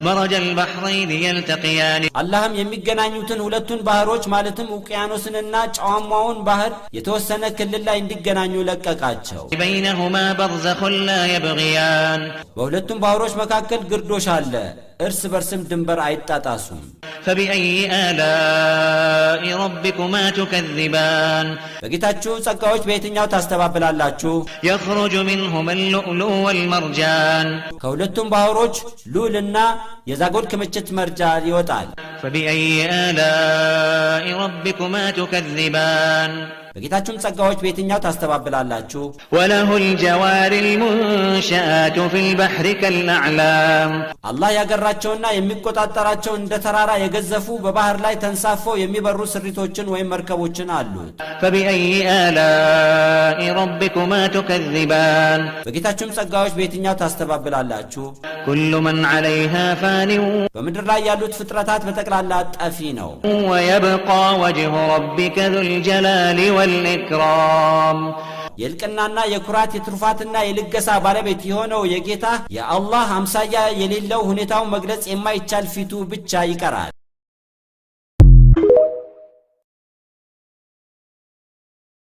مرج البحرين يلتقيان اللهم የሚገናኙትን ሁለቱን ባህሮች ማለትም ውቅያኖስንና ጨዋማውን ባህር የተወሰነ ክልል ላይ እንዲገናኙ ለቀቃቸው بينهما برزخ لا يبغيان በሁለቱም ባህሮች መካከል ግርዶሽ አለ እርስ በርስም ድንበር አይጣጣሱም فبأي آلاء ربكما تكذبان በጌታችሁ ጸጋዎች በየትኛው ታስተባብላላችሁ يخرج منهما اللؤلؤ والمرجان ከሁለቱም ባህሮች ሉልና የዛጎል ክምችት መርጃ ይወጣል فبأي آلاء ربكما تكذبان በጌታችሁም ጸጋዎች በየትኛው ታስተባብላላችሁ وله الجوار المنشآت في البحر كالأعلام አላህ ያገራቸውና የሚቆጣጣራቸው እንደ ተራራ የገዘፉ በባህር ላይ ተንሳፈው የሚበሩ ስሪቶችን ወይም መርከቦችን አሉት فبأي آلاء ربكما تكذبان በጌታችሁም ጸጋዎች በየትኛው ታስተባብላላችሁ كل من عليها فان በምድር ላይ ያሉት ፍጥረታት በተቀላላ ጠፊ ነው ويبقى وجه ربك ذو الجلال والإكرام የልቅናና የኩራት የትሩፋትና የልገሳ ባለቤት የሆነው የጌታ የአላህ አምሳያ የሌለው ሁኔታውን መግለጽ የማይቻል ፊቱ ብቻ ይቀራል